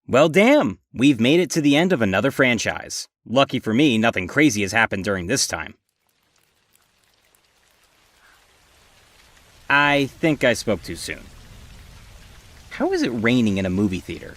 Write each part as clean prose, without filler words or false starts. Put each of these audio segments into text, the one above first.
Well, damn, we've made it to the end of another franchise. Lucky for me, nothing crazy has happened during this time. I think I spoke too soon. How is it raining in a movie theater?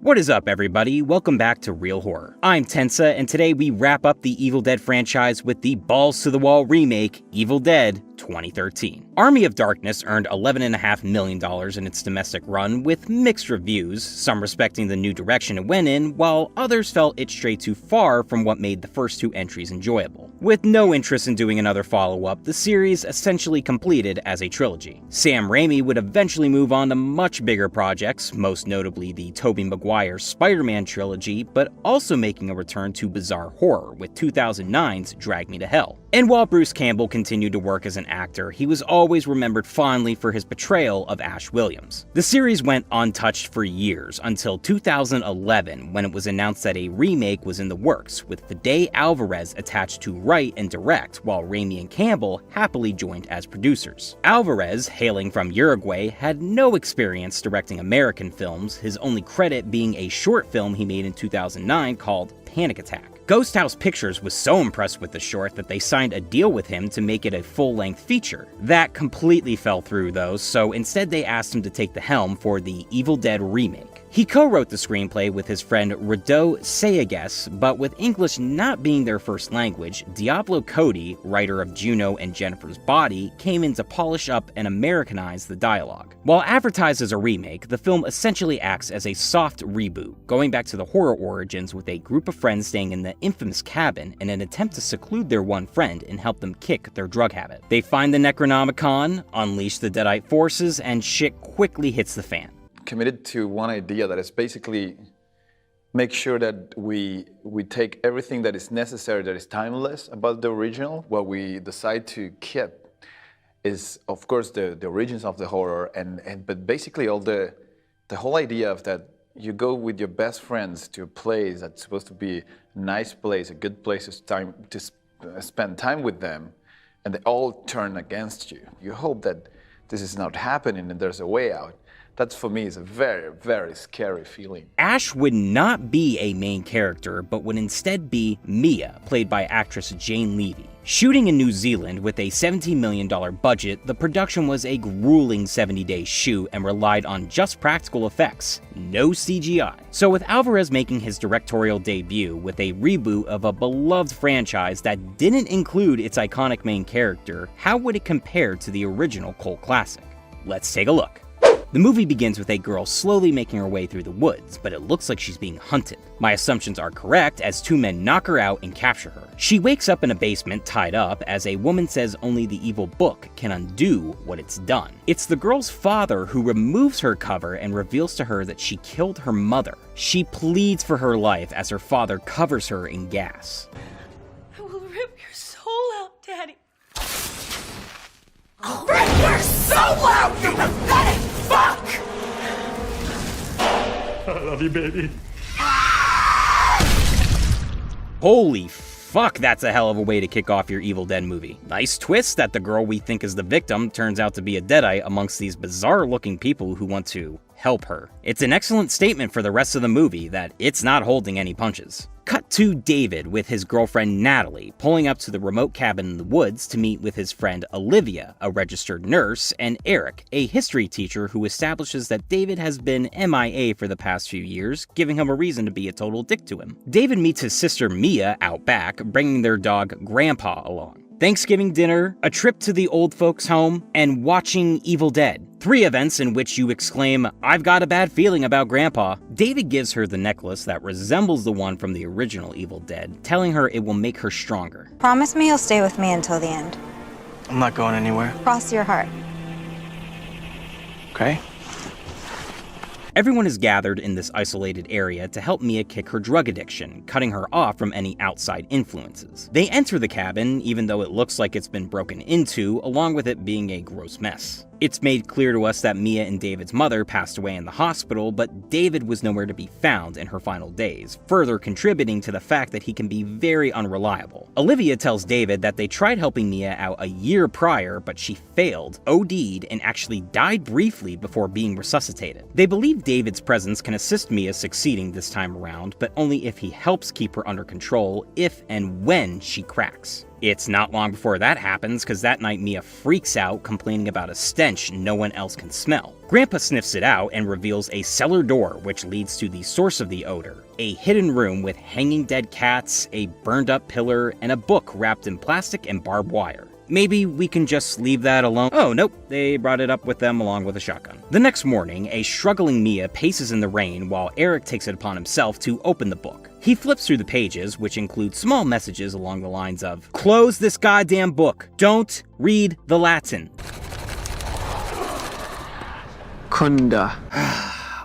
What is up, everybody? Welcome back to Real Horror. I'm Tensa, and today we wrap up the Evil Dead franchise with the balls-to-the-wall remake, Evil Dead 2013. Army of Darkness earned $11.5 million in its domestic run, with mixed reviews, some respecting the new direction it went in, while others felt it strayed too far from what made the first two entries enjoyable. With no interest in doing another follow-up, the series essentially completed as a trilogy. Sam Raimi would eventually move on to much bigger projects, most notably the Tobey Maguire Spider-Man trilogy, but also making a return to bizarre horror with 2009's Drag Me to Hell. And while Bruce Campbell continued to work as an actor, he was always remembered fondly for his portrayal of Ash Williams. The series went untouched for years, until 2011, when it was announced that a remake was in the works, with Fede Alvarez attached to write and direct, while Raimi and Campbell happily joined as producers. Alvarez, hailing from Uruguay, had no experience directing American films, his only credit being a short film he made in 2009 called Panic Attack. Ghost House Pictures was so impressed with the short that they signed a deal with him to make it a full-length feature. That completely fell through though, so instead they asked him to take the helm for the Evil Dead remake. He co-wrote the screenplay with his friend Redo Sayagues, but with English not being their first language, Diablo Cody, writer of Juno and Jennifer's Body, came in to polish up and Americanize the dialogue. While advertised as a remake, the film essentially acts as a soft reboot, going back to the horror origins with a group of friends staying in the infamous cabin in an attempt to seclude their one friend and help them kick their drug habit. They find the Necronomicon, unleash the Deadite forces, and shit quickly hits the fan. Committed to one idea that is basically make sure that we take everything that is necessary, that is timeless about the original. What we decide to keep is, of course, the origins of the horror, but basically all the whole idea of that you go with your best friends to a place that's supposed to be a nice place, a good place to spend time with them, and they all turn against you. You hope that this is not happening and there's a way out. That, for me, is a very, very scary feeling. Ash would not be a main character, but would instead be Mia, played by actress Jane Levy. Shooting in New Zealand with a $17 million budget, the production was a grueling 70-day shoot and relied on just practical effects, no CGI. So with Alvarez making his directorial debut with a reboot of a beloved franchise that didn't include its iconic main character, how would it compare to the original cult classic? Let's take a look. The movie begins with a girl slowly making her way through the woods, but it looks like she's being hunted. My assumptions are correct as two men knock her out and capture her. She wakes up in a basement tied up as a woman says only the evil book can undo what it's done. It's the girl's father who removes her cover and reveals to her that she killed her mother. She pleads for her life as her father covers her in gas. I will rip your soul out, Daddy. I'll rip your soul out, you pathetic fuck! I love you, baby. Holy fuck, that's a hell of a way to kick off your Evil Dead movie. Nice twist that the girl we think is the victim turns out to be a Deadite amongst these bizarre-looking people who want to help her. It's an excellent statement for the rest of the movie that it's not holding any punches. Cut to David with his girlfriend Natalie pulling up to the remote cabin in the woods to meet with his friend Olivia, a registered nurse, and Eric, a history teacher who establishes that David has been MIA for the past few years, giving him a reason to be a total dick to him. David meets his sister Mia out back, bringing their dog Grandpa along. Thanksgiving dinner, a trip to the old folks' home, and watching Evil Dead. 3 events in which you exclaim, "I've got a bad feeling about Grandpa." David gives her the necklace that resembles the one from the original Evil Dead, telling her it will make her stronger. Promise me you'll stay with me until the end. I'm not going anywhere. Cross your heart. Okay? Everyone is gathered in this isolated area to help Mia kick her drug addiction, cutting her off from any outside influences. They enter the cabin, even though it looks like it's been broken into, along with it being a gross mess. It's made clear to us that Mia and David's mother passed away in the hospital, but David was nowhere to be found in her final days, further contributing to the fact that he can be very unreliable. Olivia tells David that they tried helping Mia out a year prior, but she failed, OD'd, and actually died briefly before being resuscitated. They believe David's presence can assist Mia succeeding this time around, but only if he helps keep her under control if and when she cracks. It's not long before that happens, because that night Mia freaks out, complaining about a stench no one else can smell. Grandpa sniffs it out and reveals a cellar door, which leads to the source of the odor. A hidden room with hanging dead cats, a burned up pillar, and a book wrapped in plastic and barbed wire. Maybe we can just leave that alone. Oh, nope, they brought it up with them along with a shotgun. The next morning, a struggling Mia paces in the rain while Eric takes it upon himself to open the book. He flips through the pages, which include small messages along the lines of, "Close this goddamn book. Don't read the Latin." Kunda.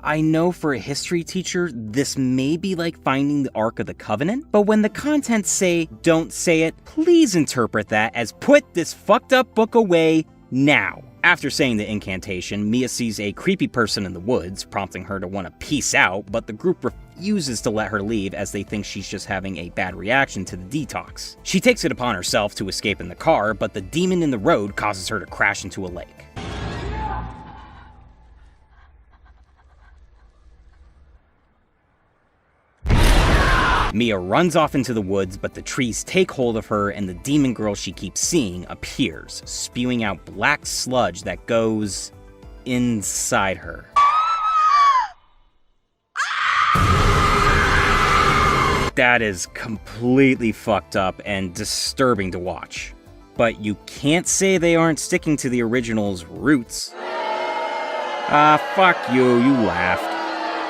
I know for a history teacher, this may be like finding the Ark of the Covenant, but when the contents say, "Don't say it," please interpret that as put this fucked up book away now. After saying the incantation, Mia sees a creepy person in the woods, prompting her to want to peace out, but the group refuses to let her leave as they think she's just having a bad reaction to the detox. She takes it upon herself to escape in the car, but the demon in the road causes her to crash into a lake. Mia runs off into the woods, but the trees take hold of her and the demon girl she keeps seeing appears, spewing out black sludge that goes inside her. That is completely fucked up and disturbing to watch. But you can't say they aren't sticking to the original's roots. Fuck you, you laughed.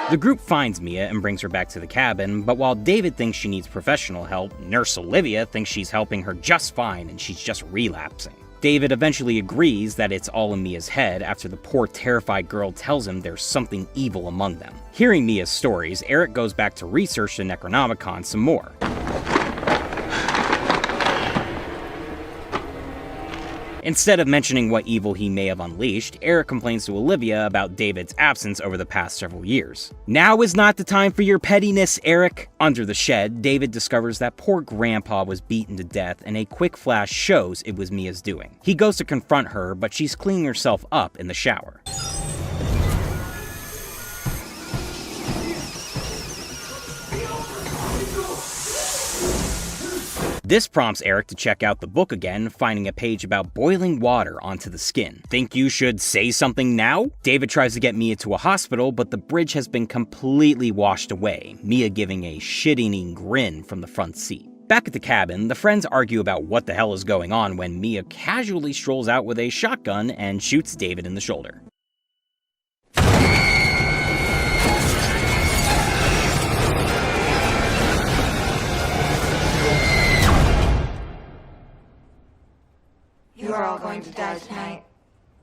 The group finds Mia and brings her back to the cabin, but while David thinks she needs professional help, Nurse Olivia thinks she's helping her just fine and she's just relapsing. David eventually agrees that it's all in Mia's head after the poor terrified girl tells him there's something evil among them. Hearing Mia's stories, Eric goes back to research the Necronomicon some more. Instead of mentioning what evil he may have unleashed, Eric complains to Olivia about David's absence over the past several years. Now is not the time for your pettiness, Eric. Under the shed, David discovers that poor Grandpa was beaten to death, and a quick flash shows it was Mia's doing. He goes to confront her, but she's cleaning herself up in the shower. This prompts Eric to check out the book again, finding a page about boiling water onto the skin. Think you should say something now? David tries to get Mia to a hospital, but the bridge has been completely washed away, Mia giving a shit-eating grin from the front seat. Back at the cabin, the friends argue about what the hell is going on when Mia casually strolls out with a shotgun and shoots David in the shoulder. You are all going to die tonight.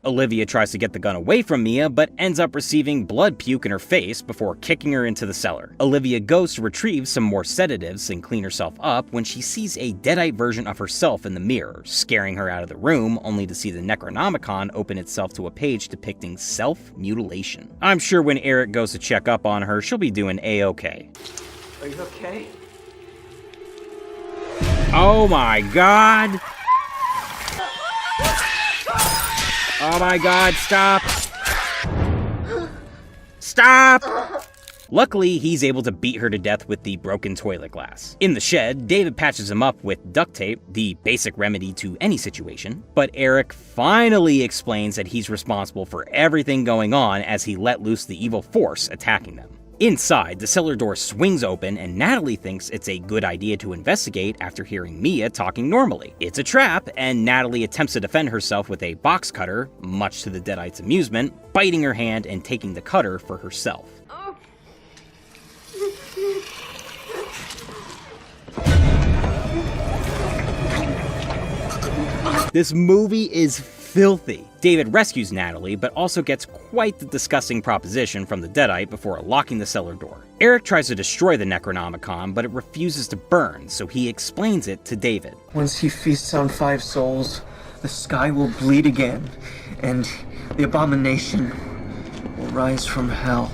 Olivia tries to get the gun away from Mia, but ends up receiving blood puke in her face before kicking her into the cellar. Olivia goes to retrieve some more sedatives and clean herself up when she sees a deadite version of herself in the mirror, scaring her out of the room, only to see the Necronomicon open itself to a page depicting self-mutilation. I'm sure when Eric goes to check up on her, she'll be doing A-okay. Are you okay? Oh my god! Oh my god, stop! Stop! Luckily, he's able to beat her to death with the broken toilet glass. In the shed, David patches him up with duct tape, the basic remedy to any situation, but Eric finally explains that he's responsible for everything going on as he let loose the evil force attacking them. Inside, the cellar door swings open and Natalie thinks it's a good idea to investigate after hearing Mia talking normally. It's a trap, and Natalie attempts to defend herself with a box cutter, much to the Deadite's amusement, biting her hand and taking the cutter for herself. This movie is filthy. David rescues Natalie, but also gets quite the disgusting proposition from the Deadite before locking the cellar door. Eric tries to destroy the Necronomicon, but it refuses to burn, so he explains it to David. Once he feasts on 5 souls, the sky will bleed again, and The abomination will rise from hell.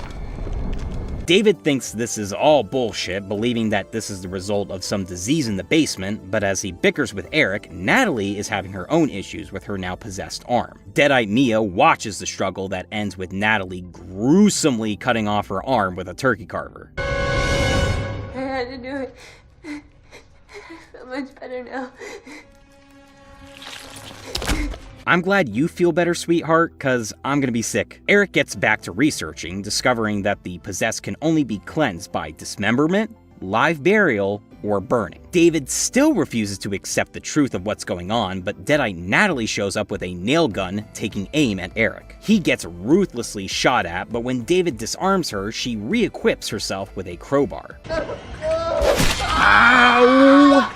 David thinks this is all bullshit, believing that this is the result of some disease in the basement, but as he bickers with Eric, Natalie is having her own issues with her now possessed arm. Deadite Mia watches the struggle that ends with Natalie gruesomely cutting off her arm with a turkey carver. I had to do it. I feel much better now. I'm glad you feel better, sweetheart, cause I'm gonna be sick. Eric gets back to researching, discovering that the possessed can only be cleansed by dismemberment, live burial, or burning. David still refuses to accept the truth of what's going on, but Deadite Natalie shows up with a nail gun, taking aim at Eric. He gets ruthlessly shot at, but when David disarms her, she re-equips herself with a crowbar. Ow!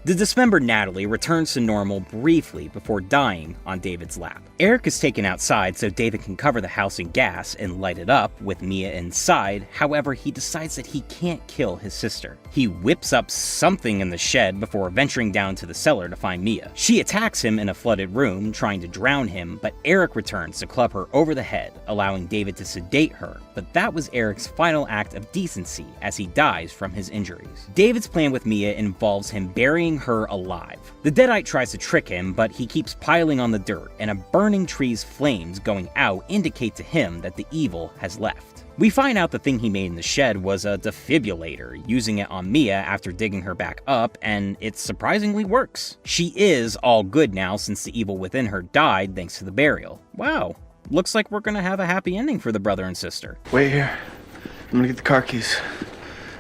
The dismembered Natalie returns to normal briefly before dying on David's lap. Eric is taken outside so David can cover the house in gas and light it up with Mia inside. However, he decides that he can't kill his sister. He whips up something in the shed before venturing down to the cellar to find Mia. She attacks him in a flooded room, trying to drown him, but Eric returns to club her over the head, allowing David to sedate her. But that was Eric's final act of decency as he dies from his injuries. David's plan with Mia involves him burying her alive. The Deadite tries to trick him, but he keeps piling on the dirt, and a burning tree's flames going out indicate to him that the evil has left. We find out the thing he made in the shed was a defibrillator, using it on Mia after digging her back up, and it surprisingly works. She is all good now since the evil within her died thanks to the burial. Wow, looks like we're gonna have a happy ending for the brother and sister. Wait here. I'm gonna get the car keys.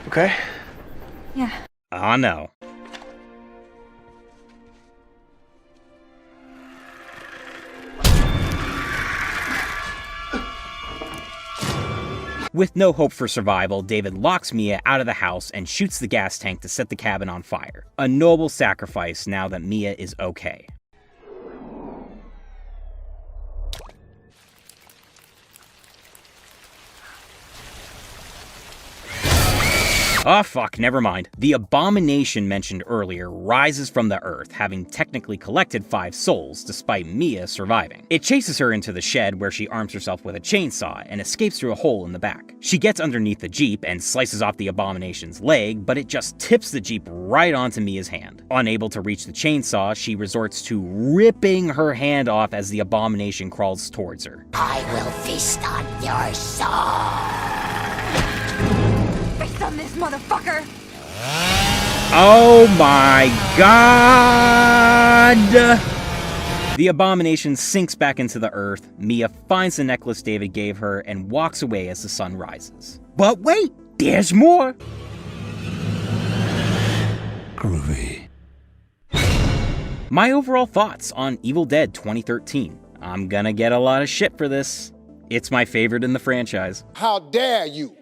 Okay? Yeah. Ah, no. With no hope for survival, David locks Mia out of the house and shoots the gas tank to set the cabin on fire. A noble sacrifice now that Mia is okay. Oh fuck, never mind. The abomination mentioned earlier rises from the earth, having technically collected 5 souls, despite Mia surviving. It chases her into the shed where she arms herself with a chainsaw and escapes through a hole in the back. She gets underneath the Jeep and slices off the abomination's leg, but it just tips the Jeep right onto Mia's hand. Unable to reach the chainsaw, she resorts to ripping her hand off as the abomination crawls towards her. I will feast on your soul. Face on this motherfucker! Oh my god! The abomination sinks back into the earth. Mia finds the necklace David gave her and walks away as the sun rises. But wait, there's more! Groovy. My overall thoughts on Evil Dead 2013. I'm gonna get a lot of shit for this. It's my favorite in the franchise. How dare you?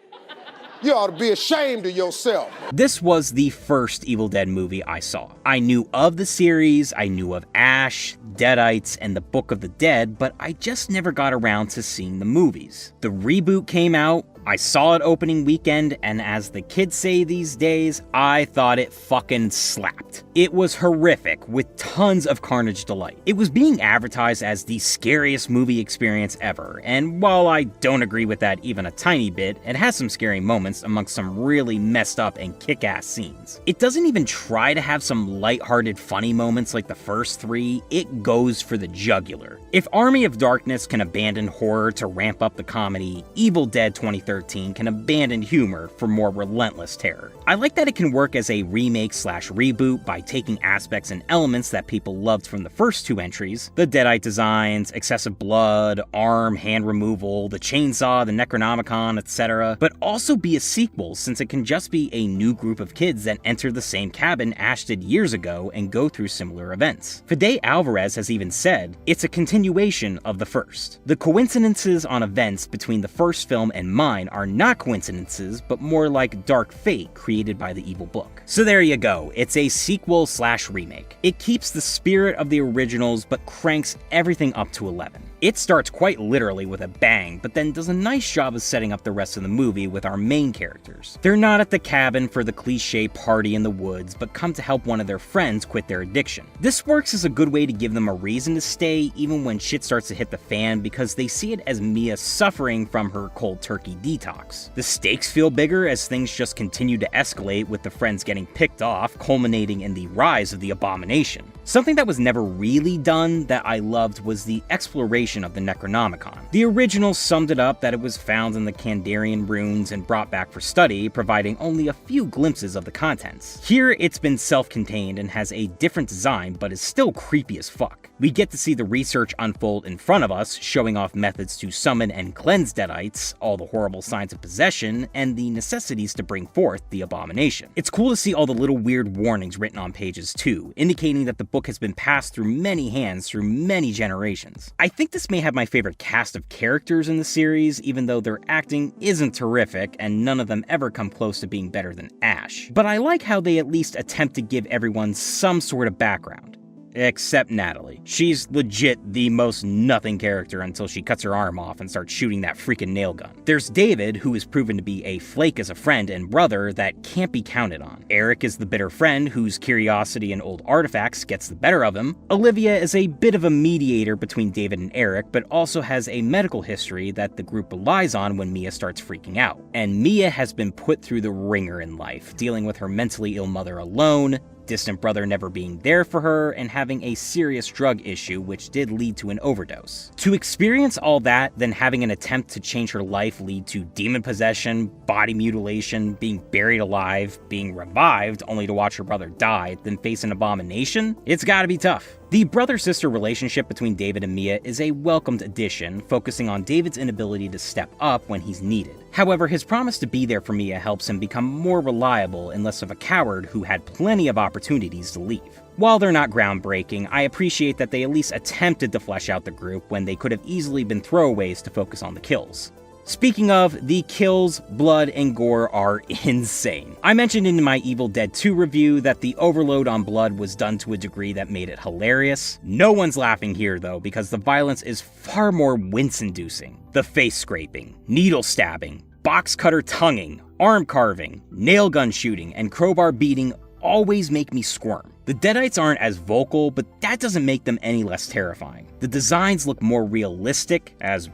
You ought to be ashamed of yourself. This was the first Evil Dead movie I saw. I knew of the series, I knew of Ash, Deadites, and the Book of the Dead, but I just never got around to seeing the movies. The reboot came out, I saw it opening weekend, and as the kids say these days, I thought it fucking slapped. It was horrific, with tons of carnage delight. It was being advertised as the scariest movie experience ever, and while I don't agree with that even a tiny bit, it has some scary moments amongst some really messed up and kick-ass scenes. It doesn't even try to have some lighthearted funny moments like the first 3, it goes for the jugular. If Army of Darkness can abandon horror to ramp up the comedy, Evil Dead 2013 can abandon humor for more relentless terror. I like that it can work as a remake/reboot by taking aspects and elements that people loved from the first 2 entries, the Deadite designs, excessive blood, arm, hand removal, the chainsaw, the Necronomicon, etc., but also be a sequel since it can just be a new group of kids that enter the same cabin Ash did years ago and go through similar events. Fede Alvarez has even said, it's a continuation of the first. The coincidences on events between the first film and mine are not coincidences, but more like dark fate created by the evil book. So there you go, it's a sequel/remake. It keeps the spirit of the originals, but cranks everything up to 11. It starts quite literally with a bang, but then does a nice job of setting up the rest of the movie with our main characters. They're not at the cabin for the cliche party in the woods, but come to help one of their friends quit their addiction. This works as a good way to give them a reason to stay even when shit starts to hit the fan, because they see it as Mia suffering from her cold turkey detox. The stakes feel bigger as things just continue to escalate, with the friends getting picked off, culminating in the rise of the Abomination. Something that was never really done that I loved was the exploration of the Necronomicon. The original summed it up that it was found in the Kandarian runes and brought back for study, providing only a few glimpses of the contents. Here, it's been self-contained and has a different design, but is still creepy as fuck. We get to see the research unfold in front of us, showing off methods to summon and cleanse Deadites, all the horrible signs of possession, and the necessities to bring forth the Abomination. It's cool to see all the little weird warnings written on pages too, indicating that the book has been passed through many hands through many generations. I think this may have my favorite cast of characters in the series, even though their acting isn't terrific and none of them ever come close to being better than Ash. But I like how they at least attempt to give everyone some sort of background. Except Natalie. She's legit the most nothing character until she cuts her arm off and starts shooting that freaking nail gun. There's David, who is proven to be a flake as a friend and brother that can't be counted on. Eric is the bitter friend whose curiosity and old artifacts gets the better of him. Olivia is a bit of a mediator between David and Eric, but also has a medical history that the group relies on when Mia starts freaking out. And Mia has been put through the ringer in life, dealing with her mentally ill mother alone, distant brother never being there for her, and having a serious drug issue which did lead to an overdose. To experience all that, then having an attempt to change her life lead to demon possession, body mutilation, being buried alive, being revived only to watch her brother die, then face an abomination, it's gotta be tough. The brother-sister relationship between David and Mia is a welcomed addition, focusing on David's inability to step up when he's needed. However, his promise to be there for Mia helps him become more reliable and less of a coward who had plenty of opportunities to leave. While they're not groundbreaking, I appreciate that they at least attempted to flesh out the group when they could have easily been throwaways to focus on the kills. Speaking of, the kills, blood, and gore are insane. I mentioned in my Evil Dead 2 review that the overload on blood was done to a degree that made it hilarious. No one's laughing here though, because the violence is far more wince-inducing. The face scraping, needle stabbing, box cutter tonguing, arm carving, nail gun shooting, and crowbar beating always make me squirm. The Deadites aren't as vocal, but that doesn't make them any less terrifying. The designs look more realistic as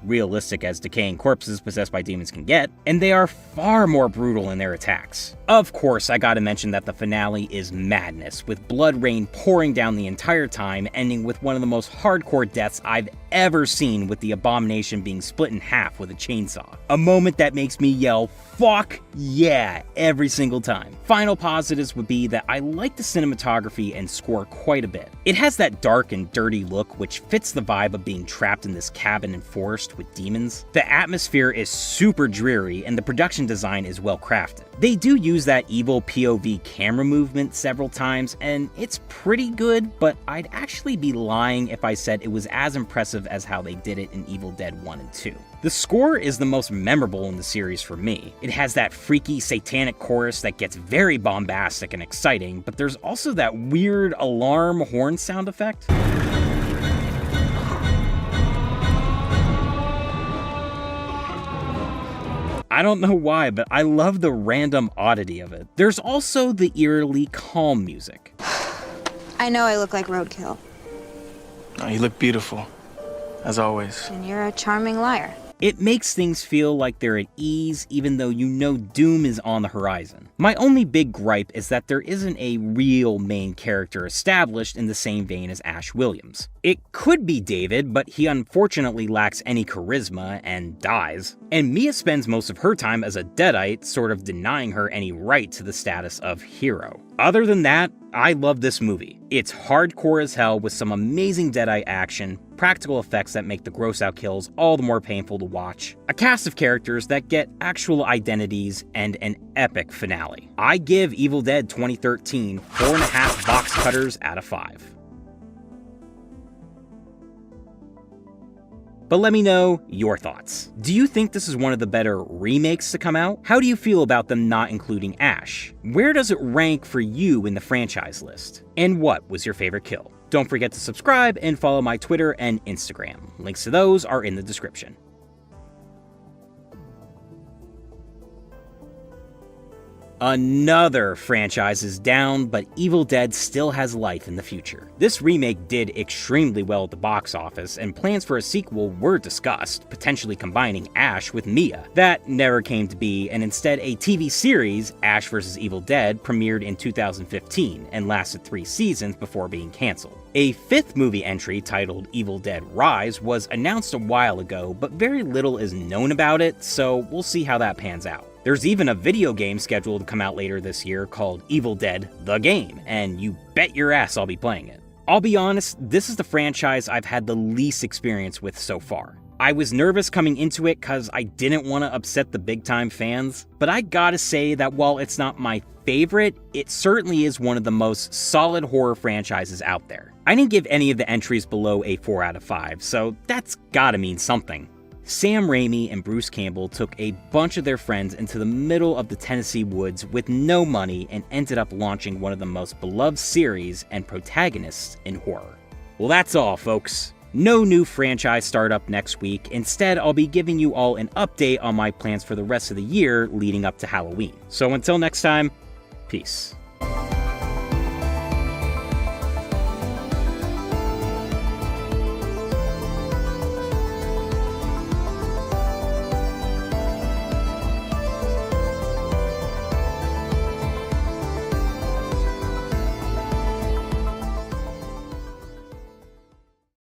decaying corpses possessed by demons can get, and they are far more brutal in their attacks. Of course, I gotta mention that the finale is madness, with blood rain pouring down the entire time, ending with one of the most hardcore deaths I've ever seen, with the Abomination being split in half with a chainsaw. A moment that makes me yell, "Fuck yeah," every single time. Final positives would be that I like the cinematography and score quite a bit. It has that dark and dirty look which fits the vibe of being trapped in this cabin and forest with demons. The atmosphere is super dreary and the production design is well crafted. They do use that evil POV camera movement several times and it's pretty good, but I'd actually be lying if I said it was as impressive as how they did it in Evil Dead 1 and 2. The score is the most memorable in the series for me. It has that freaky satanic chorus that gets very bombastic and exciting, but there's also that weird alarm horn sound effect. I don't know why, but I love the random oddity of it. There's also the eerily calm music. I know I look like roadkill, Oh, you look beautiful, as always. and you're a charming liar. It makes things feel like they're at ease even though you know doom is on the horizon. My only big gripe is that there isn't a real main character established in the same vein as Ash Williams. It could be David, but he unfortunately lacks any charisma and dies. And Mia spends most of her time as a Deadite, sort of denying her any right to the status of hero. Other than that, I love this movie. It's hardcore as hell with some amazing Deadite action, practical effects that make the gross out kills all the more painful to watch, a cast of characters that get actual identities, and an epic finale. I give Evil Dead 2013 4.5 box cutters out of 5. But let me know your thoughts. Do you think this is one of the better remakes to come out? How do you feel about them not including Ash? Where does it rank for you in the franchise list? And what was your favorite kill? Don't forget to subscribe and follow my Twitter and Instagram. Links to those are in the description. Another franchise is down, but Evil Dead still has life in the future. This remake did extremely well at the box office, and plans for a sequel were discussed, potentially combining Ash with Mia. That never came to be, and instead a TV series, Ash vs. Evil Dead, premiered in 2015 and lasted 3 seasons before being cancelled. A 5th movie entry titled Evil Dead Rise was announced a while ago, but very little is known about it, so we'll see how that pans out. There's even a video game scheduled to come out later this year called Evil Dead: The Game, and you bet your ass I'll be playing it. I'll be honest, this is the franchise I've had the least experience with so far. I was nervous coming into it cause I didn't want to upset the big time fans, but I gotta say that while it's not my favorite, it certainly is one of the most solid horror franchises out there. I didn't give any of the entries below a 4 out of 5, so that's gotta mean something. Sam Raimi and Bruce Campbell took a bunch of their friends into the middle of the Tennessee woods with no money and ended up launching one of the most beloved series and protagonists in horror. Well, that's all, folks. No new franchise startup next week. Instead, I'll be giving you all an update on my plans for the rest of the year leading up to Halloween. So until next time, peace.